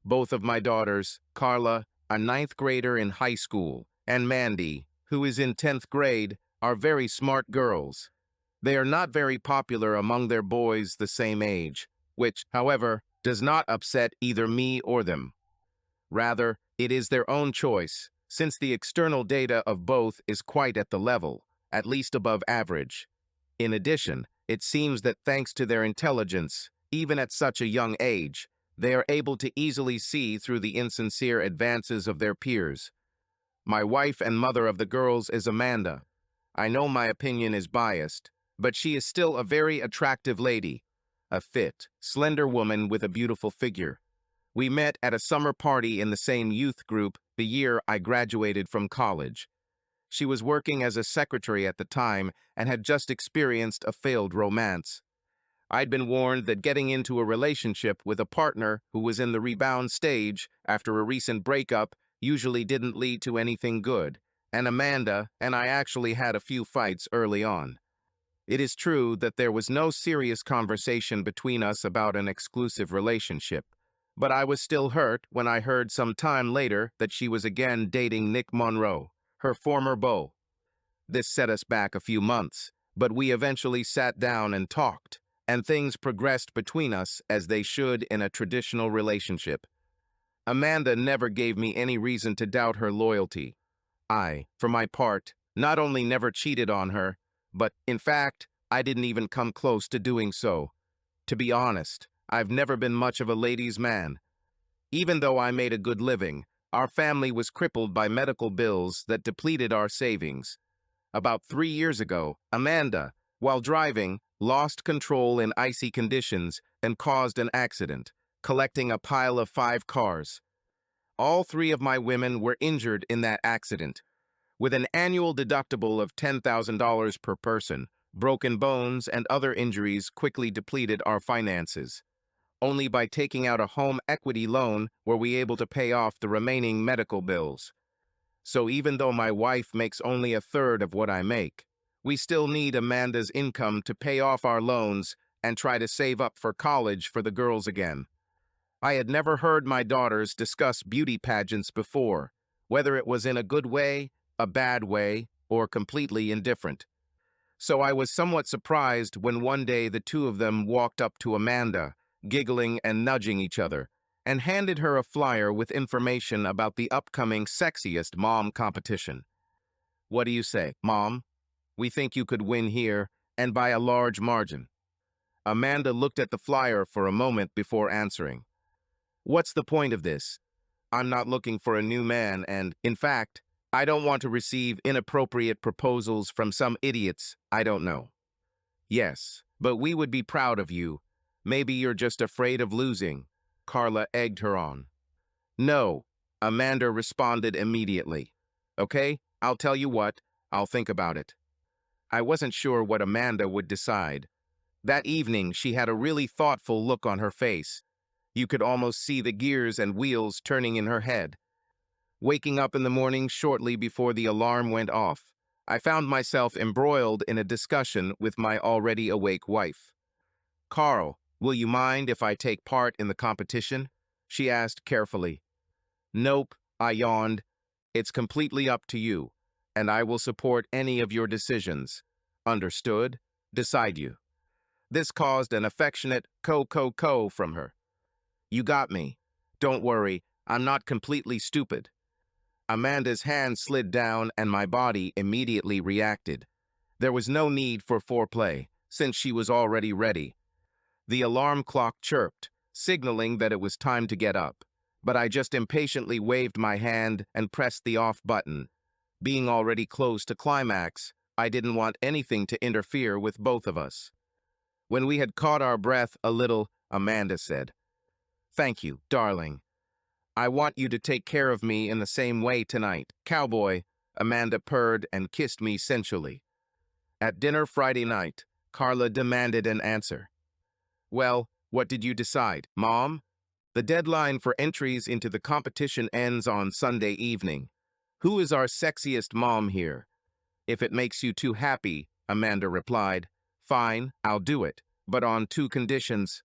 Both of my daughters, Carla, a ninth grader in high school, and Mandy, who is in 10th grade, are very smart girls. They are not very popular among their boys the same age, which, however, does not upset either me or them. Rather, it is their own choice, since the external data of both is quite at the level, at least above average. In addition, it seems that thanks to their intelligence, even at such a young age, they are able to easily see through the insincere advances of their peers. My wife and mother of the girls is Amanda. I know my opinion is biased, but she is still a very attractive lady, a fit, slender woman with a beautiful figure. We met at a summer party in the same youth group the year I graduated from college. She was working as a secretary at the time and had just experienced a failed romance. I'd been warned that getting into a relationship with a partner who was in the rebound stage after a recent breakup usually didn't lead to anything good, and Amanda and I actually had a few fights early on. It is true that there was no serious conversation between us about an exclusive relationship, but I was still hurt when I heard some time later that she was again dating Nick Monroe, her former beau. This set us back a few months, but we eventually sat down and talked, and things progressed between us as they should in a traditional relationship. Amanda never gave me any reason to doubt her loyalty. I, for my part, not only never cheated on her, but, in fact, I didn't even come close to doing so. To be honest, I've never been much of a ladies' man. Even though I made a good living, our family was crippled by medical bills that depleted our savings. About 3 years ago, Amanda, while driving, lost control in icy conditions and caused an accident, collecting a pile of 5 cars. All 3 of my women were injured in that accident. With an annual deductible of $10,000 per person, broken bones and other injuries quickly depleted our finances. Only by taking out a home equity loan were we able to pay off the remaining medical bills. So even though my wife makes only a third of what I make, we still need Amanda's income to pay off our loans and try to save up for college for the girls again. I had never heard my daughters discuss beauty pageants before, whether it was in a good way, a bad way, or completely indifferent. So I was somewhat surprised when one day the two of them walked up to Amanda, giggling and nudging each other, and handed her a flyer with information about the upcoming Sexiest Mom competition. What do you say, Mom? We think you could win here, and by a large margin. Amanda looked at the flyer for a moment before answering. What's the point of this? I'm not looking for a new man, and, in fact, I don't want to receive inappropriate proposals from some idiots I don't know. Yes, but we would be proud of you. Maybe you're just afraid of losing, Carla egged her on. No, Amanda responded immediately. Okay, I'll tell you what, I'll think about it. I wasn't sure what Amanda would decide. That evening, she had a really thoughtful look on her face. You could almost see the gears and wheels turning in her head. Waking up in the morning shortly before the alarm went off, I found myself embroiled in a discussion with my already awake wife. Carl, will you mind if I take part in the competition? She asked carefully. Nope, I yawned. It's completely up to you, and I will support any of your decisions. Understood? Decide you. This caused an affectionate co from her. You got me. Don't worry, I'm not completely stupid. Amanda's hand slid down and my body immediately reacted. There was no need for foreplay, since she was already ready. The alarm clock chirped, signaling that it was time to get up, but I just impatiently waved my hand and pressed the off button. Being already close to climax, I didn't want anything to interfere with both of us. When we had caught our breath a little, Amanda said, "Thank you, darling. I want you to take care of me in the same way tonight, cowboy," Amanda purred and kissed me sensually. At dinner Friday night, Carla demanded an answer. Well, what did you decide, Mom? The deadline for entries into the competition ends on Sunday evening. Who is our sexiest mom here? If it makes you too happy, Amanda replied, fine, I'll do it, but on 2 conditions.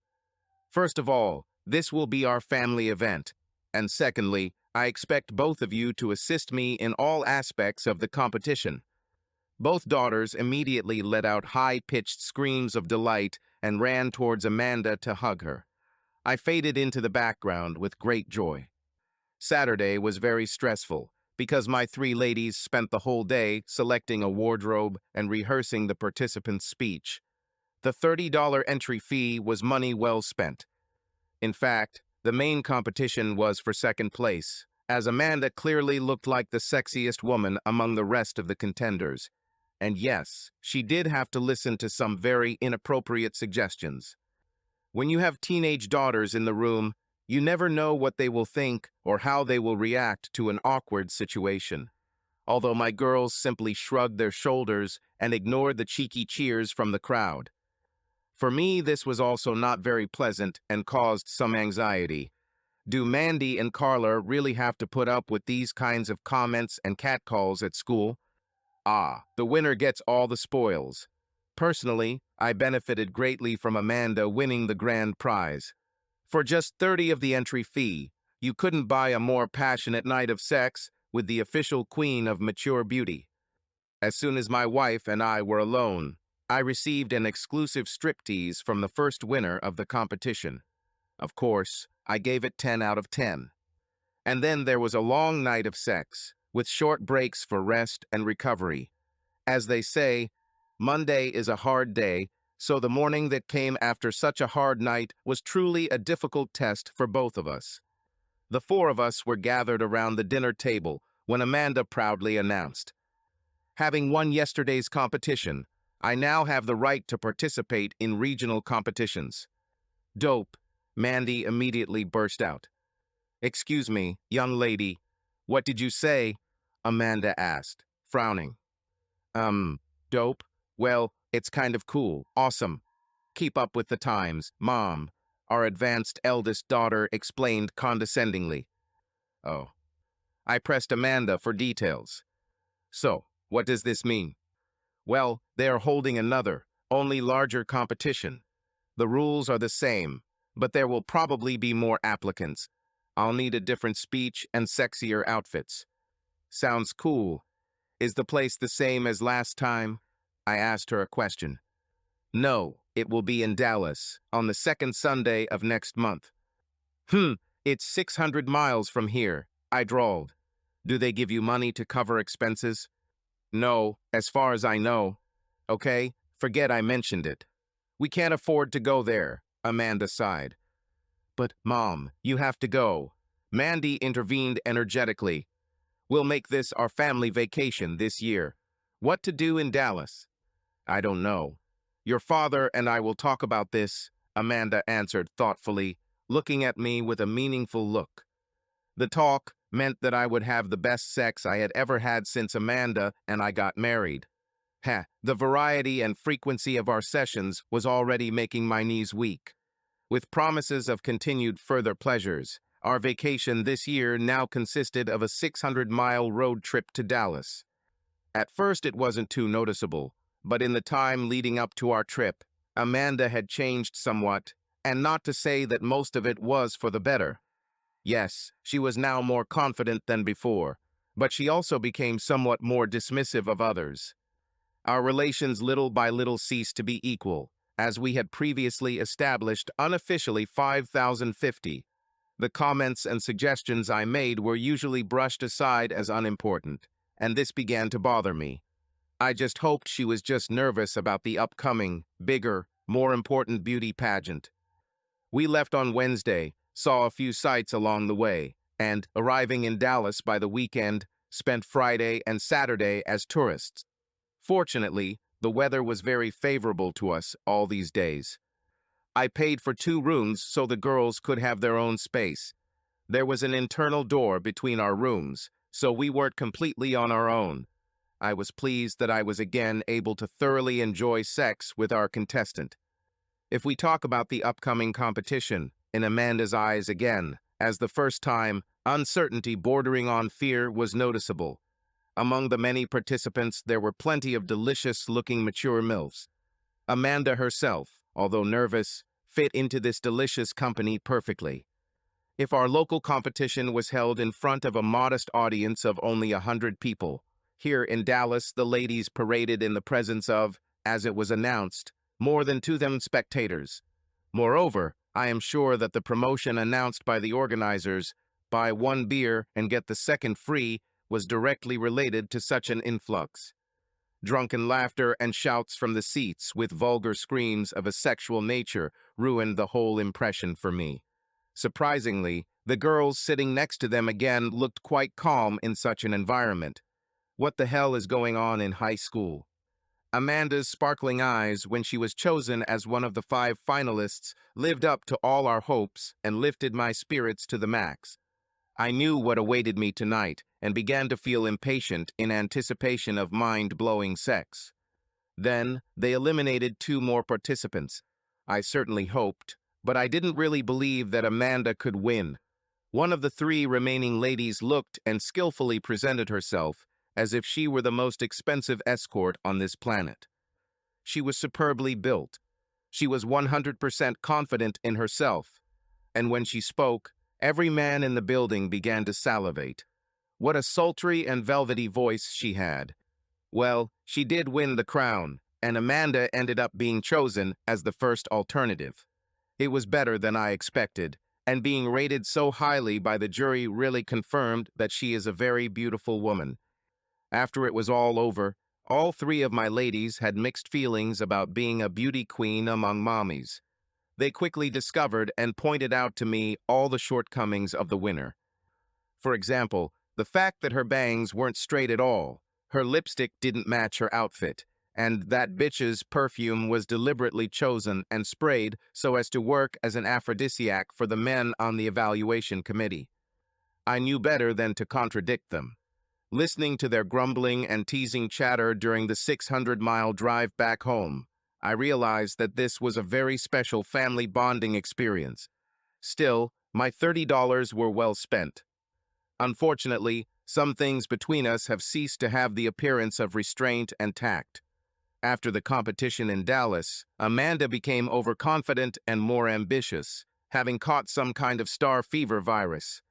First of all, this will be our family event. And secondly, I expect both of you to assist me in all aspects of the competition. Both daughters immediately let out high-pitched screams of delight and ran towards Amanda to hug her. I faded into the background with great joy. Saturday was very stressful because my three ladies spent the whole day selecting a wardrobe and rehearsing the participants' speech. The $30 entry fee was money well spent. In fact, the main competition was for second place, as Amanda clearly looked like the sexiest woman among the rest of the contenders. And yes, she did have to listen to some very inappropriate suggestions. When you have teenage daughters in the room, you never know what they will think or how they will react to an awkward situation. Although my girls simply shrugged their shoulders and ignored the cheeky cheers from the crowd. For me, this was also not very pleasant and caused some anxiety. Do Mandy and Carla really have to put up with these kinds of comments and catcalls at school? The winner gets all the spoils. Personally, I benefited greatly from Amanda winning the grand prize. For just $30 of the entry fee, you couldn't buy a more passionate night of sex with the official queen of mature beauty. As soon as my wife and I were alone, I received an exclusive striptease from the first winner of the competition. Of course, I gave it 10 out of 10. And then there was a long night of sex, with short breaks for rest and recovery. As they say, Monday is a hard day, so the morning that came after such a hard night was truly a difficult test for both of us. The four of us were gathered around the dinner table when Amanda proudly announced, "Having won yesterday's competition, I now have the right to participate in regional competitions." "Dope," Mandy immediately burst out. "Excuse me, young lady, what did you say?" Amanda asked, frowning. Dope? Well, it's kind of cool. Awesome. Keep up with the times, Mom," our advanced eldest daughter explained condescendingly. Oh. I pressed Amanda for details. "So, what does this mean?" "Well, they are holding another, only larger competition. The rules are the same, but there will probably be more applicants. I'll need a different speech and sexier outfits." "Sounds cool. Is the place the same as last time?" I asked her a question. "No, it will be in Dallas, on the second Sunday of next month." It's 600 miles from here," I drawled. "Do they give you money to cover expenses?" "No, as far as I know." "Okay, forget I mentioned it. We can't afford to go there," Amanda sighed. "But, Mom, you have to go." Mandy intervened energetically. "We'll make this our family vacation this year." "What to do in Dallas?" "I don't know. Your father and I will talk about this," Amanda answered thoughtfully, looking at me with a meaningful look. The talk meant that I would have the best sex I had ever had since Amanda and I got married. The variety and frequency of our sessions was already making my knees weak. With promises of continued further pleasures, our vacation this year now consisted of a 600-mile road trip to Dallas. At first it wasn't too noticeable, but in the time leading up to our trip, Amanda had changed somewhat, and not to say that most of it was for the better. Yes, she was now more confident than before, but she also became somewhat more dismissive of others. Our relations little by little ceased to be equal, as we had previously established unofficially 5,050. The comments and suggestions I made were usually brushed aside as unimportant, and this began to bother me. I just hoped she was just nervous about the upcoming, bigger, more important beauty pageant. We left on Wednesday, saw a few sights along the way, and, arriving in Dallas by the weekend, spent Friday and Saturday as tourists. Fortunately, the weather was very favorable to us all these days. I paid for 2 rooms so the girls could have their own space. There was an internal door between our rooms, so we weren't completely on our own. I was pleased that I was again able to thoroughly enjoy sex with our contestant. If we talk about the upcoming competition, in Amanda's eyes again, as the first time, uncertainty bordering on fear was noticeable. Among the many participants, there were plenty of delicious-looking mature MILFs. Amanda herself, although nervous, fit into this delicious company perfectly. if our local competition was held in front of a modest audience of only 100 people. Here in Dallas, the ladies paraded in the presence of, as it was announced, more than 2,000 spectators. Moreover, I am sure that the promotion announced by the organizers, buy one beer and get the second free, was directly related to such an influx. Drunken laughter and shouts from the seats with vulgar screams of a sexual nature ruined the whole impression for me. Surprisingly, the girls sitting next to them again looked quite calm in such an environment. What the hell is going on in high school? Amanda's sparkling eyes when she was chosen as one of the 5 finalists lived up to all our hopes and lifted my spirits to the max. I knew what awaited me tonight and began to feel impatient in anticipation of mind-blowing sex. Then, they eliminated 2 more participants. I certainly hoped, but I didn't really believe that Amanda could win. One of the 3 remaining ladies looked and skillfully presented herself as if she were the most expensive escort on this planet. She was superbly built. She was 100% confident in herself, and when she spoke, every man in the building began to salivate. What a sultry and velvety voice she had. Well, she did win the crown, and Amanda ended up being chosen as the first alternative. It was better than I expected, and being rated so highly by the jury really confirmed that she is a very beautiful woman. After it was all over, all 3 of my ladies had mixed feelings about being a beauty queen among mommies. They quickly discovered and pointed out to me all the shortcomings of the winner. For example, the fact that her bangs weren't straight at all, her lipstick didn't match her outfit, and that bitch's perfume was deliberately chosen and sprayed so as to work as an aphrodisiac for the men on the evaluation committee. I knew better than to contradict them. Listening to their grumbling and teasing chatter during the 600-mile drive back home, I realized that this was a very special family bonding experience. Still, my $30 were well spent. Unfortunately, some things between us have ceased to have the appearance of restraint and tact. After the competition in Dallas, Amanda became overconfident and more ambitious, having caught some kind of star fever virus.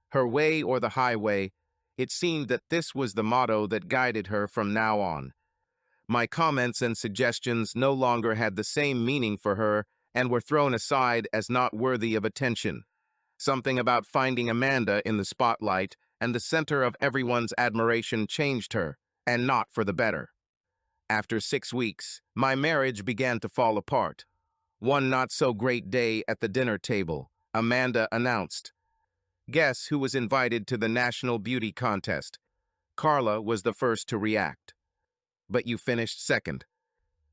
Her way or the highway, it seemed that this was the motto that guided her from now on. My comments and suggestions no longer had the same meaning for her and were thrown aside as not worthy of attention. Something about finding Amanda in the spotlight and the center of everyone's admiration changed her, and not for the better. After 6 weeks, my marriage began to fall apart. One not-so-great day at the dinner table, Amanda announced, "Guess who was invited to the National Beauty Contest?" Carla was the first to react. "But you finished second."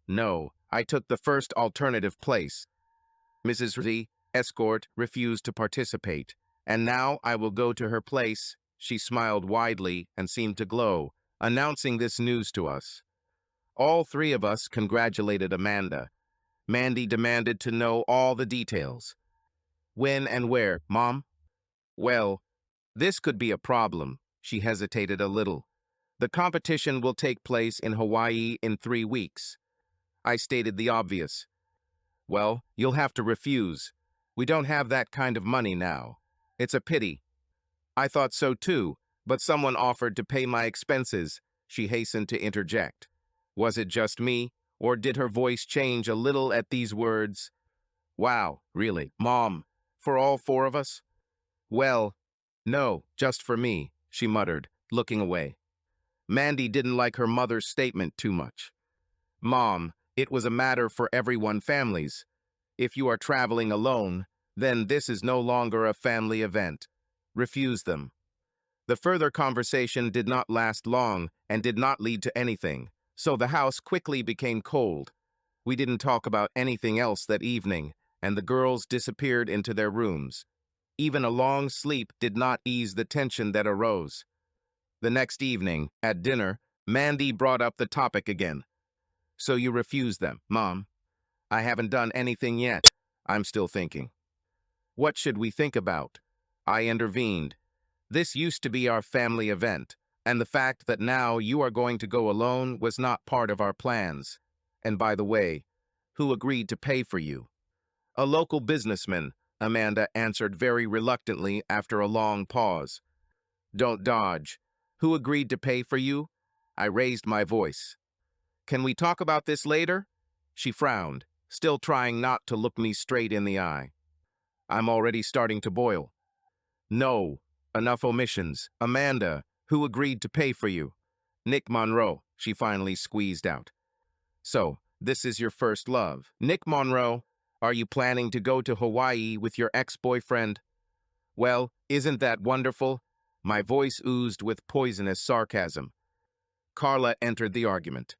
"No, I took the first alternative place." Mrs. Z, escort, refused to participate, and now I will go to her place. She smiled widely and seemed to glow, announcing this news to us. All 3 of us congratulated Amanda. Mandy demanded to know all the details. "When and where, Mom?" "Well, this could be a problem." She hesitated a little. "The competition will take place in Hawaii in 3 weeks. I stated the obvious. "Well, you'll have to refuse. We don't have that kind of money now. It's a pity." "I thought so too, but someone offered to pay my expenses," she hastened to interject. Was it just me, or did her voice change a little at these words? "Wow, really, Mom? For all 4 of us?" "Well, no, just for me," she muttered, looking away. Mandy didn't like her mother's statement too much. "Mom, it was a matter for everyone families. If you are traveling alone, then this is no longer a family event. Refuse them." The further conversation did not last long and did not lead to anything, so the house quickly became cold. We didn't talk about anything else that evening, and the girls disappeared into their rooms. Even a long sleep did not ease the tension that arose. The next evening, at dinner, Mandy brought up the topic again. "So you refused them, Mom?" "I haven't done anything yet. I'm still thinking." "What should we think about?" I intervened. "This used to be our family event, and the fact that now you are going to go alone was not part of our plans. And by the way, who agreed to pay for you?" "A local businessman, Amanda answered very reluctantly after a long pause. Don't dodge. Who agreed to pay for you? I raised my voice. Can we talk about this later? She frowned, still trying not to look me straight in the eye. I'm already starting to boil. No, enough omissions. Amanda, who agreed to pay for you? Nick Monroe, she finally squeezed out. So, this is your first love. Nick Monroe, are you planning to go to Hawaii with your ex-boyfriend? Well, isn't that wonderful? My voice oozed with poisonous sarcasm. Carla entered the argument.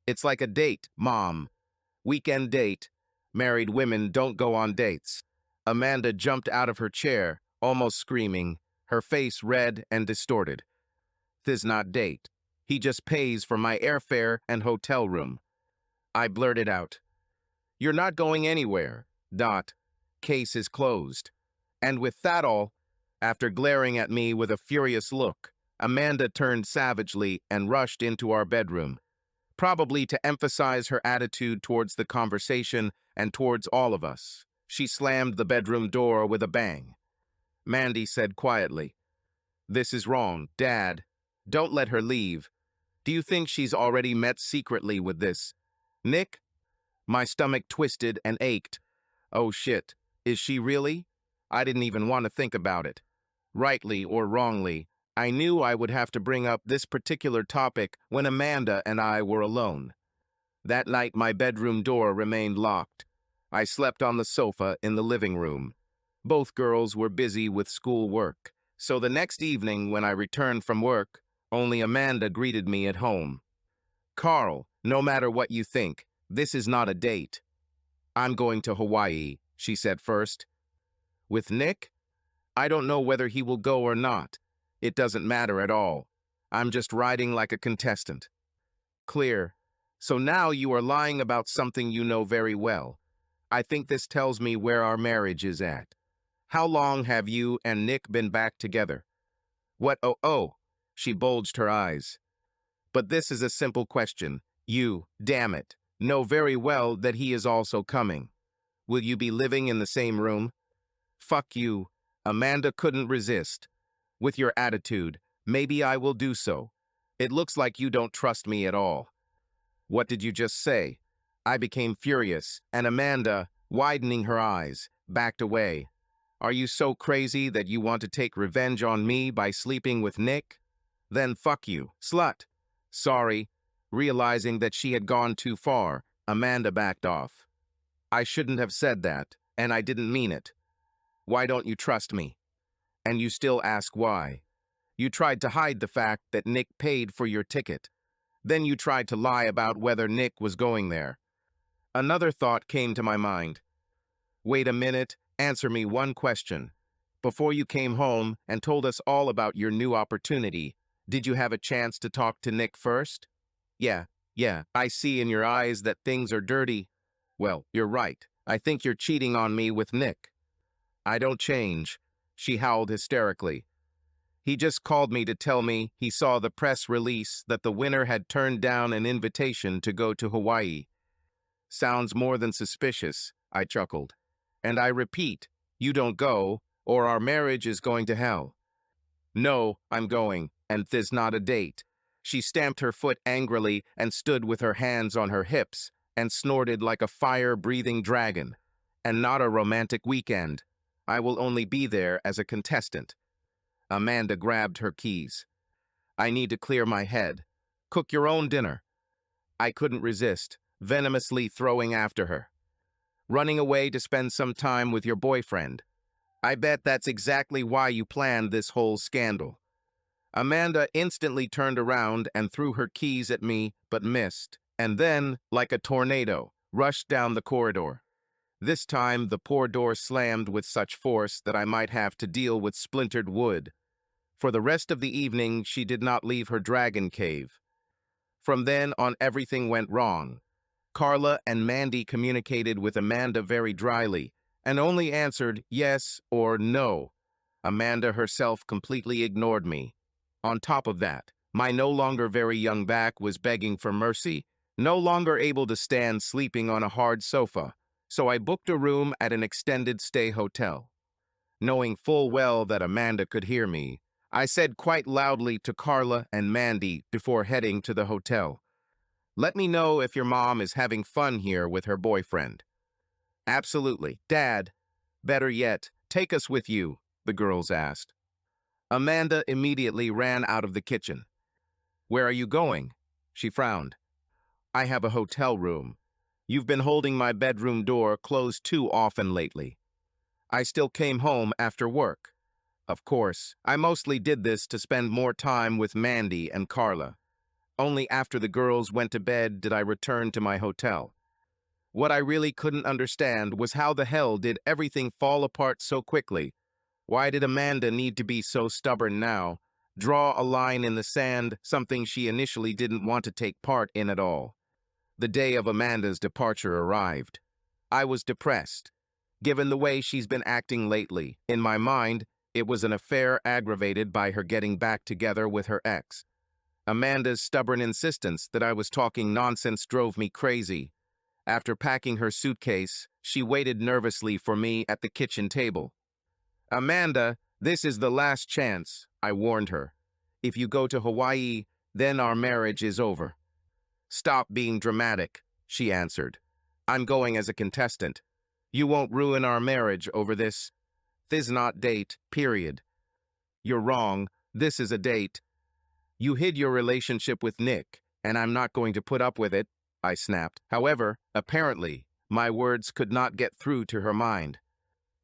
It's like a date, Mom. Weekend date. Married women don't go on dates. Amanda jumped out of her chair, almost screaming, her face red and distorted. This not date. He just pays for my airfare and hotel room. I blurted out. You're not going anywhere. Dot. Case is closed. And with that all, after glaring at me with a furious look, Amanda turned savagely and rushed into our bedroom, probably to emphasize her attitude towards the conversation and towards all of us. She slammed the bedroom door with a bang. Mandy said quietly, This is wrong, Dad. Don't let her leave. Do you think she's already met secretly with this? Nick? My stomach twisted and ached. Oh shit, is she really? I didn't even want to think about it. Rightly or wrongly, I knew I would have to bring up this particular topic when Amanda and I were alone. That night my bedroom door remained locked. I slept on the sofa in the living room. Both girls were busy with school work, so the next evening when I returned from work, only Amanda greeted me at home. Carl, no matter what you think, this is not a date. I'm going to Hawaii, she said first. With Nick? I don't know whether he will go or not. It doesn't matter at all. I'm just riding like a contestant. Clear. So now you are lying about something you know very well. I think this tells me where our marriage is at. How long have you and Nick been back together? What, oh, she bulged her eyes. But this is a simple question. You, damn it, know very well that he is also coming. Will you be living in the same room? Fuck you. Amanda couldn't resist. With your attitude, maybe I will do so. It looks like you don't trust me at all. What did you just say? I became furious, and Amanda, widening her eyes, backed away. Are you so crazy that you want to take revenge on me by sleeping with Nick? Then fuck you, slut. Sorry. Realizing that she had gone too far, Amanda backed off. I shouldn't have said that, and I didn't mean it. Why don't you trust me? And you still ask why. You tried to hide the fact that Nick paid for your ticket. Then you tried to lie about whether Nick was going there. Another thought came to my mind. Wait a minute, answer me one question. Before you came home and told us all about your new opportunity, did you have a chance to talk to Nick first? Yeah, I see in your eyes that things are dirty. Well, you're right. I think you're cheating on me with Nick. I don't change, she howled hysterically. He just called me to tell me he saw the press release that the winner had turned down an invitation to go to Hawaii. Sounds more than suspicious, I chuckled. And I repeat, you don't go, or our marriage is going to hell. No, I'm going, and this not a date. She stamped her foot angrily and stood with her hands on her hips and snorted like a fire-breathing dragon. And not a romantic weekend. I will only be there as a contestant. Amanda grabbed her keys. I need to clear my head. Cook your own dinner. I couldn't resist, venomously throwing after her. Running away to spend some time with your boyfriend. I bet that's exactly why you planned this whole scandal. Amanda instantly turned around and threw her keys at me, but missed, and then, like a tornado, rushed down the corridor. This time, the poor door slammed with such force that I might have to deal with splintered wood. For the rest of the evening, she did not leave her dragon cave. From then on, everything went wrong. Carla and Mandy communicated with Amanda very dryly, and only answered yes or no. Amanda herself completely ignored me. On top of that, my no longer very young back was begging for mercy, no longer able to stand sleeping on a hard sofa, So I booked a room at an extended stay hotel. Knowing full well that Amanda could hear me, I said quite loudly to Carla and Mandy before heading to the hotel, "Let me know if your mom is having fun here with her boyfriend." "Absolutely. Dad, better yet, take us with you," the girls asked. Amanda immediately ran out of the kitchen. "Where are you going?" She frowned. "I have a hotel room. You've been holding my bedroom door closed too often lately. I still came home after work. Of course, I mostly did this to spend more time with Mandy and Carla. Only after the girls went to bed did I return to my hotel." What I really couldn't understand was how the hell did everything fall apart so quickly? Why did Amanda need to be so stubborn now? Draw a line in the sand, something she initially didn't want to take part in at all. The day of Amanda's departure arrived. I was depressed. Given the way she's been acting lately, in my mind, it was an affair aggravated by her getting back together with her ex. Amanda's stubborn insistence that I was talking nonsense drove me crazy. After packing her suitcase, she waited nervously for me at the kitchen table. "Amanda, this is the last chance," I warned her. "If you go to Hawaii, then our marriage is over." "Stop being dramatic," she answered. "I'm going as a contestant. You won't ruin our marriage over this. This not date, period." "You're wrong. This is a date. You hid your relationship with Nick, and I'm not going to put up with it," I snapped. However, apparently, my words could not get through to her mind.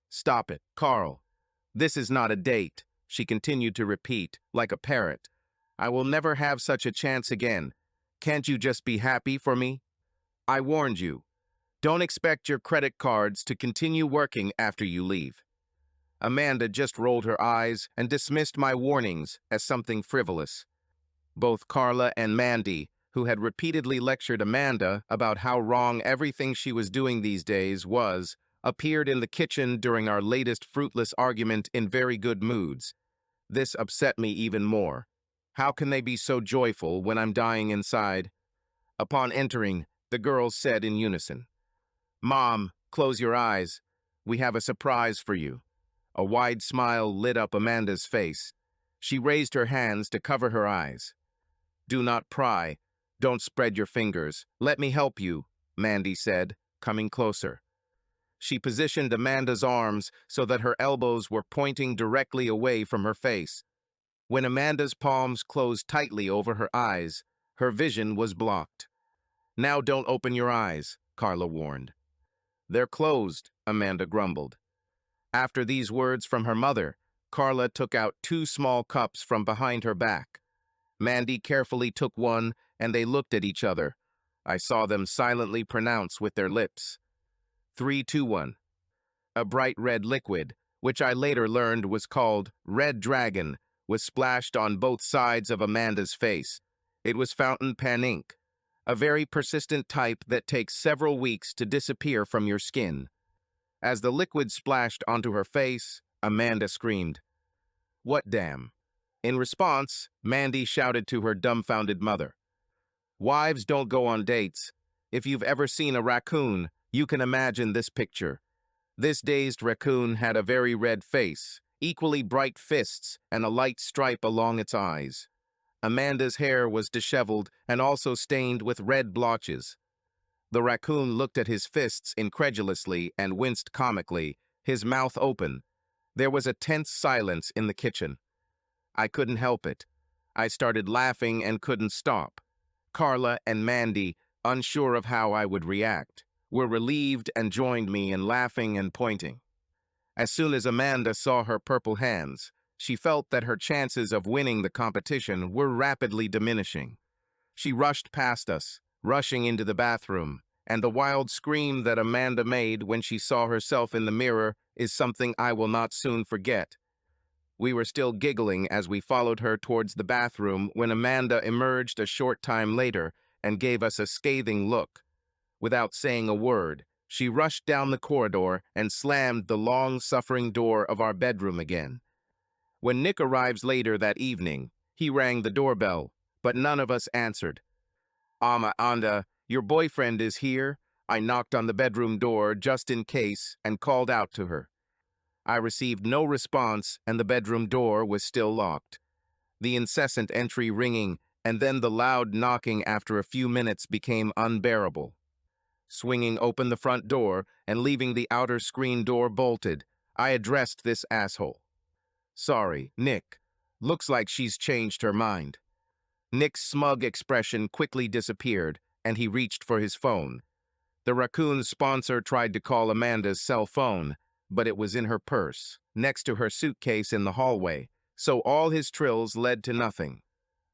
"Stop it, Carl. This is not a date," she continued to repeat, like a parrot. "I will never have such a chance again. Can't you just be happy for me? I warned you. Don't expect your credit cards to continue working after you leave." Amanda just rolled her eyes and dismissed my warnings as something frivolous. Both Carla and Mandy, who had repeatedly lectured Amanda about how wrong everything she was doing these days was, appeared in the kitchen during our latest fruitless argument in very good moods. This upset me even more. How can they be so joyful when I'm dying inside? Upon entering, the girls said in unison, "Mom, close your eyes. We have a surprise for you." A wide smile lit up Amanda's face. She raised her hands to cover her eyes. "Do not pry. Don't spread your fingers. Let me help you," Mandy said, coming closer. She positioned Amanda's arms so that her elbows were pointing directly away from her face. When Amanda's palms closed tightly over her eyes, her vision was blocked. "Now don't open your eyes," Carla warned. "They're closed," Amanda grumbled. After these words from her mother, Carla took out 2 small cups from behind her back. Mandy carefully took one, and they looked at each other. I saw them silently pronounce with their lips. 3-2-1. A bright red liquid, which I later learned was called Red Dragon, was splashed on both sides of Amanda's face. It was fountain pen ink, a very persistent type that takes several weeks to disappear from your skin. As the liquid splashed onto her face, Amanda screamed, "What damn?" In response, Mandy shouted to her dumbfounded mother, "Wives don't go on dates. If you've ever seen a raccoon, you can imagine this picture." This dazed raccoon had a very red face, equally bright fists, and a light stripe along its eyes. Amanda's hair was disheveled and also stained with red blotches. The raccoon looked at his fists incredulously and winced comically, his mouth open. There was a tense silence in the kitchen. I couldn't help it. I started laughing and couldn't stop. Carla and Mandy, unsure of how I would react, were relieved and joined me in laughing and pointing. As soon as Amanda saw her purple hands, she felt that her chances of winning the competition were rapidly diminishing. She rushed past us, rushing into the bathroom, and the wild scream that Amanda made when she saw herself in the mirror is something I will not soon forget. We were still giggling as we followed her towards the bathroom when Amanda emerged a short time later and gave us a scathing look. Without saying a word, she rushed down the corridor and slammed the long-suffering door of our bedroom again. When Nick arrives later that evening, he rang the doorbell, but none of us answered. "Amanda, your boyfriend is here. I knocked on the bedroom door just in case and called out to her. I received no response and the bedroom door was still locked. The incessant entry ringing and then the loud knocking after a few minutes became unbearable. Swinging open the front door and leaving the outer screen door bolted, I addressed this asshole. "Sorry, Nick. Looks like she's changed her mind." Nick's smug expression quickly disappeared, and he reached for his phone. The raccoon's sponsor tried to call Amanda's cell phone, but it was in her purse, next to her suitcase in the hallway, so all his trills led to nothing.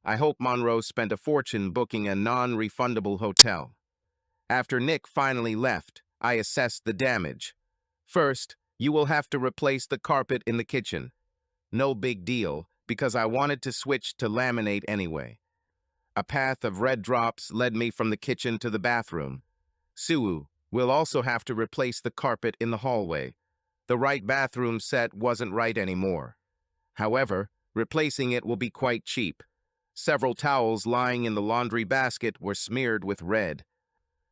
I hope Monroe spent a fortune booking a non-refundable hotel. After Nick finally left, I assessed the damage. First, you will have to replace the carpet in the kitchen. No big deal, because I wanted to switch to laminate anyway. A path of red drops led me from the kitchen to the bathroom. Sue will also have to replace the carpet in the hallway. The right bathroom set wasn't right anymore. However, replacing it will be quite cheap. Several towels lying in the laundry basket were smeared with red.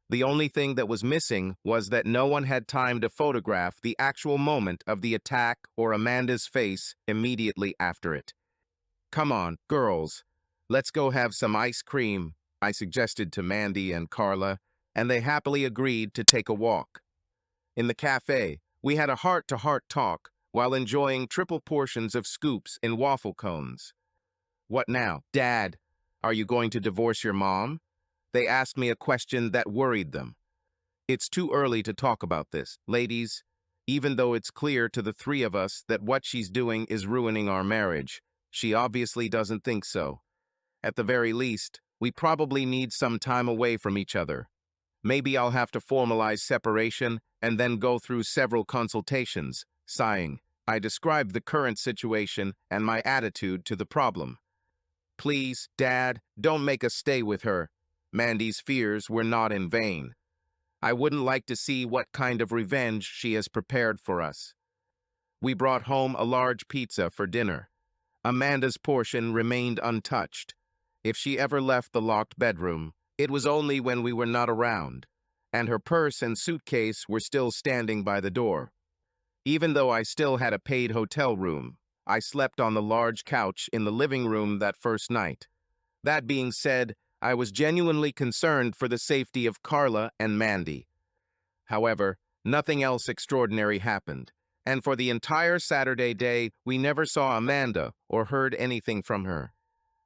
The only thing that was missing was that no one had time to photograph the actual moment of the attack or Amanda's face immediately after it. "Come on, girls, let's go have some ice cream," I suggested to Mandy and Carla, and they happily agreed to take a walk. In the cafe, we had a heart-to-heart talk while enjoying triple portions of scoops in waffle cones. "What now, Dad? Are you going to divorce your mom?" They asked me a question that worried them. "It's too early to talk about this, ladies. Even though it's clear to the three of us that what she's doing is ruining our marriage, she obviously doesn't think so. At the very least, we probably need some time away from each other. Maybe I'll have to formalize separation and then go through several consultations." Sighing, I described the current situation and my attitude to the problem. "Please, Dad, don't make us stay with her." Mandy's fears were not in vain. "I wouldn't like to see what kind of revenge she has prepared for us." We brought home a large pizza for dinner. Amanda's portion remained untouched. If she ever left the locked bedroom, it was only when we were not around, and her purse and suitcase were still standing by the door. Even though I still had a paid hotel room, I slept on the large couch in the living room that first night. That being said, I was genuinely concerned for the safety of Carla and Mandy. However, nothing else extraordinary happened, and for the entire Saturday day, we never saw Amanda or heard anything from her.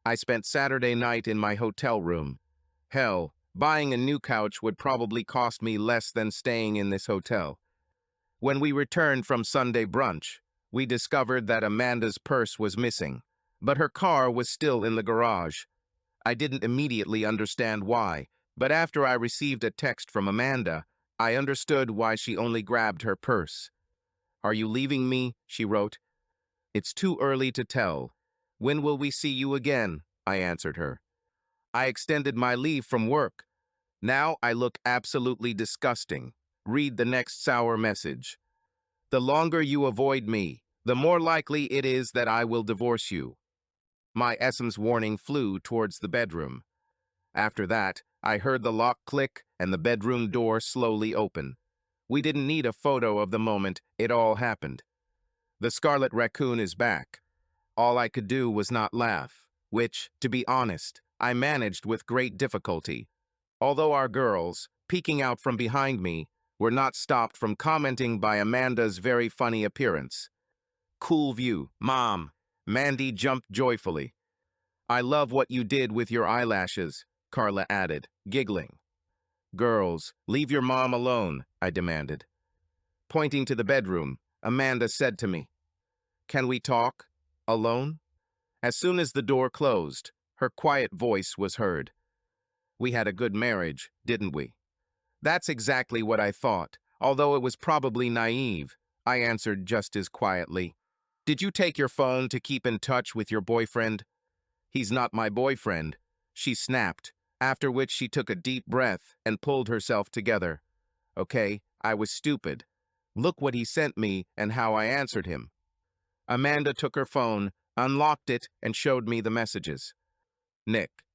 I spent Saturday night in my hotel room. Hell, buying a new couch would probably cost me less than staying in this hotel. When we returned from Sunday brunch, we discovered that Amanda's purse was missing, but her car was still in the garage. I didn't immediately understand why, but after I received a text from Amanda, I understood why she only grabbed her purse. "Are you leaving me?" she wrote. "It's too early to tell. When will we see you again?" I answered her. "I extended my leave from work. Now I look absolutely disgusting. Read the next sour message. The longer you avoid me, the more likely it is that I will divorce you." My SM's warning flew towards the bedroom. After that, I heard the lock click and the bedroom door slowly open. We didn't need a photo of the moment it all happened. The Scarlet Raccoon is back. All I could do was not laugh, which, to be honest, I managed with great difficulty. Although our girls, peeking out from behind me, were not stopped from commenting by Amanda's very funny appearance. "Cool view, Mom." Mandy jumped joyfully. "I love what you did with your eyelashes," Carla added, giggling. "Girls, leave your mom alone," I demanded. Pointing to the bedroom, Amanda said to me, "Can we talk? Alone?" As soon as the door closed, her quiet voice was heard. "We had a good marriage, didn't we?" "That's exactly what I thought, although it was probably naive," I answered just as quietly. "Did you take your phone to keep in touch with your boyfriend?" "He's not my boyfriend," she snapped, after which she took a deep breath and pulled herself together. "Okay, I was stupid. Look what he sent me and how I answered him." Amanda took her phone, unlocked it, and showed me the messages. "Nick,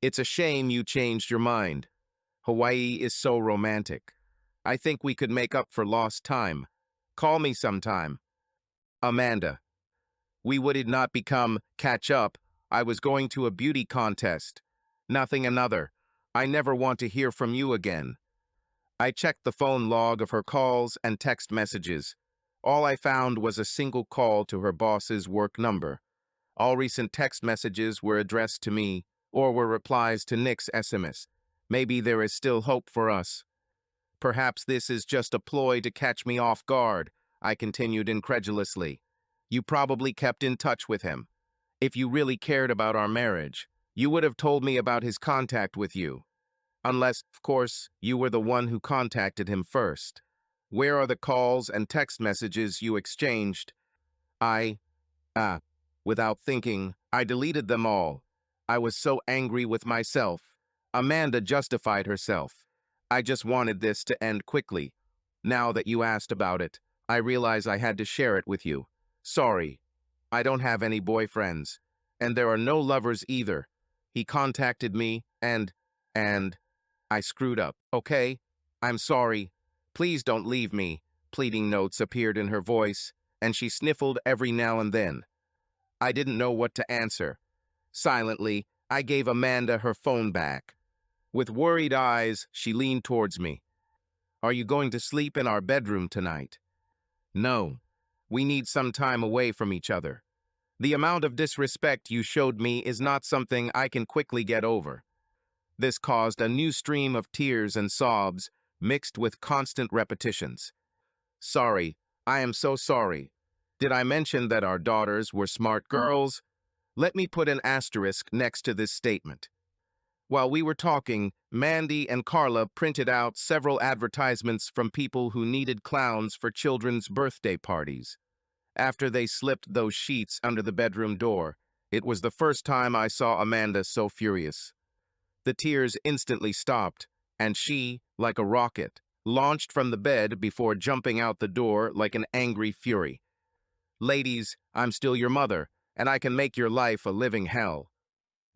it's a shame you changed your mind. Hawaii is so romantic. I think we could make up for lost time. Call me sometime. Amanda. We would not become catch up. I was going to a beauty contest. Nothing another. I never want to hear from you again. I checked the phone log of her calls and text messages. All I found was a single call to her boss's work number. All recent text messages were addressed to me, or were replies to Nick's SMS. Maybe there is still hope for us. Perhaps this is just a ploy to catch me off guard, I continued incredulously. You probably kept in touch with him. If you really cared about our marriage, you would have told me about his contact with you. Unless, of course, you were the one who contacted him first. Where are the calls and text messages you exchanged? Without thinking, I deleted them all. I was so angry with myself. Amanda justified herself. I just wanted this to end quickly. Now that you asked about it, I realize I had to share it with you. Sorry. I don't have any boyfriends. And there are no lovers either. He contacted me and I screwed up, okay? I'm sorry. Please don't leave me. Pleading notes appeared in her voice, and she sniffled every now and then. I didn't know what to answer. Silently, I gave Amanda her phone back. With worried eyes, she leaned towards me. Are you going to sleep in our bedroom tonight? No. We need some time away from each other. The amount of disrespect you showed me is not something I can quickly get over. This caused a new stream of tears and sobs, mixed with constant repetitions. Sorry, I am so sorry. Did I mention that our daughters were smart girls? Let me put an asterisk next to this statement. While we were talking, Mandy and Carla printed out several advertisements from people who needed clowns for children's birthday parties. After they slipped those sheets under the bedroom door, it was the first time I saw Amanda so furious. The tears instantly stopped, and she, like a rocket, launched from the bed before jumping out the door like an angry fury. Ladies, I'm still your mother, and I can make your life a living hell.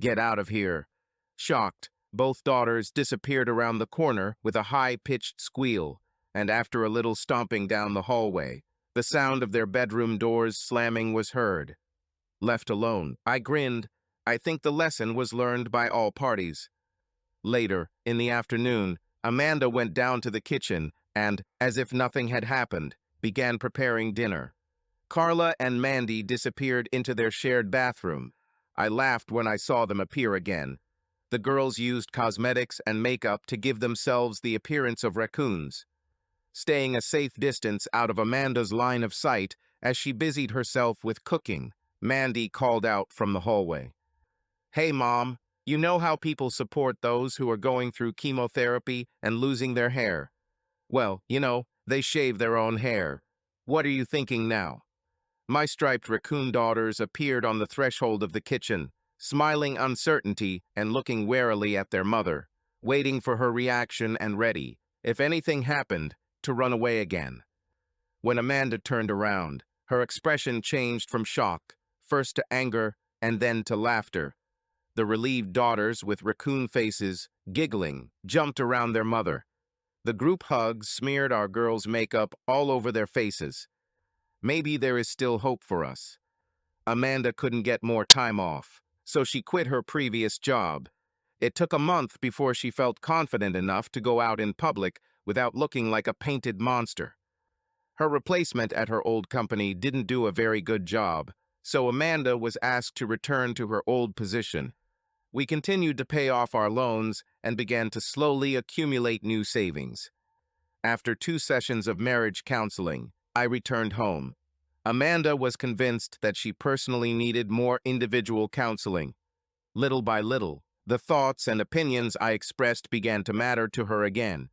Get out of here. Shocked, both daughters disappeared around the corner with a high-pitched squeal, and after a little stomping down the hallway, the sound of their bedroom doors slamming was heard. Left alone, I grinned. I think the lesson was learned by all parties. Later, in the afternoon, Amanda went down to the kitchen and, as if nothing had happened, began preparing dinner. Carla and Mandy disappeared into their shared bathroom. I laughed when I saw them appear again. The girls used cosmetics and makeup to give themselves the appearance of raccoons. Staying a safe distance out of Amanda's line of sight as she busied herself with cooking, Mandy called out from the hallway. Hey, Mom, you know how people support those who are going through chemotherapy and losing their hair? Well, they shave their own hair. What are you thinking now? My striped raccoon daughters appeared on the threshold of the kitchen, smiling uncertainty and looking warily at their mother, waiting for her reaction and ready, if anything happened, to run away again. When Amanda turned around, her expression changed from shock, first to anger and then to laughter. The relieved daughters, with raccoon faces, giggling, jumped around their mother. The group hug smeared our girls' makeup all over their faces. Maybe there is still hope for us. Amanda couldn't get more time off, so she quit her previous job. It took a month before she felt confident enough to go out in public without looking like a painted monster. Her replacement at her old company didn't do a very good job, so Amanda was asked to return to her old position. We continued to pay off our loans and began to slowly accumulate new savings. After 2 sessions of marriage counseling, I returned home. Amanda was convinced that she personally needed more individual counseling. Little by little, the thoughts and opinions I expressed began to matter to her again.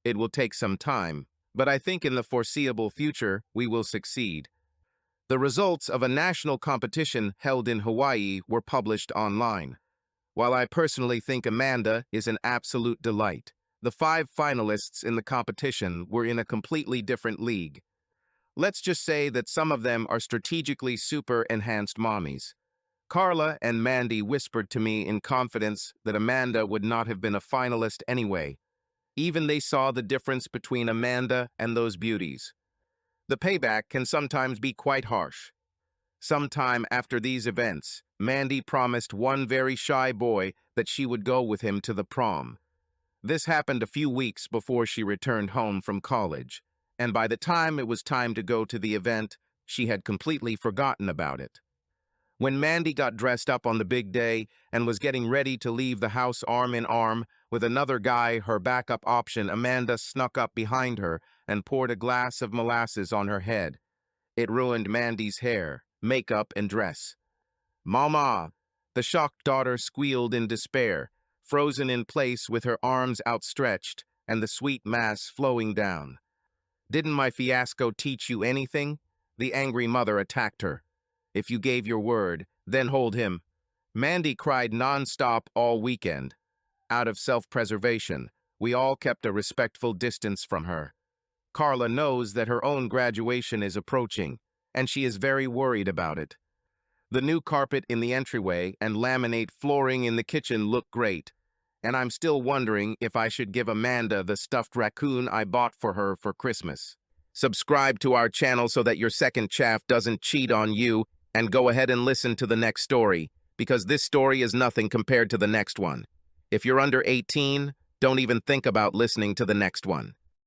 It will take some time, but I think in the foreseeable future we will succeed. The results of a national competition held in Hawaii were published online. While I personally think Amanda is an absolute delight, the 5 finalists in the competition were in a completely different league. Let's just say that some of them are strategically super-enhanced mommies. Carla and Mandy whispered to me in confidence that Amanda would not have been a finalist anyway. Even they saw the difference between Amanda and those beauties. The payback can sometimes be quite harsh. Sometime after these events, Mandy promised one very shy boy that she would go with him to the prom. This happened a few weeks before she returned home from college, and by the time it was time to go to the event, she had completely forgotten about it. When Mandy got dressed up on the big day and was getting ready to leave the house arm in arm with another guy, her backup option, Amanda snuck up behind her and poured a glass of molasses on her head. It ruined Mandy's hair, makeup, and dress. "Mama!" The shocked daughter squealed in despair, frozen in place with her arms outstretched and the sweet mass flowing down. "Didn't my fiasco teach you anything?" The angry mother attacked her. "If you gave your word, then hold him." Mandy cried non-stop all weekend. Out of self-preservation, we all kept a respectful distance from her. Carla knows that her own graduation is approaching, and she is very worried about it. The new carpet in the entryway and laminate flooring in the kitchen look great, and I'm still wondering if I should give Amanda the stuffed raccoon I bought for her for Christmas. Subscribe to our channel so that your second chaff doesn't cheat on you, and go ahead and listen to the next story, because this story is nothing compared to the next one. If you're under 18, don't even think about listening to the next one.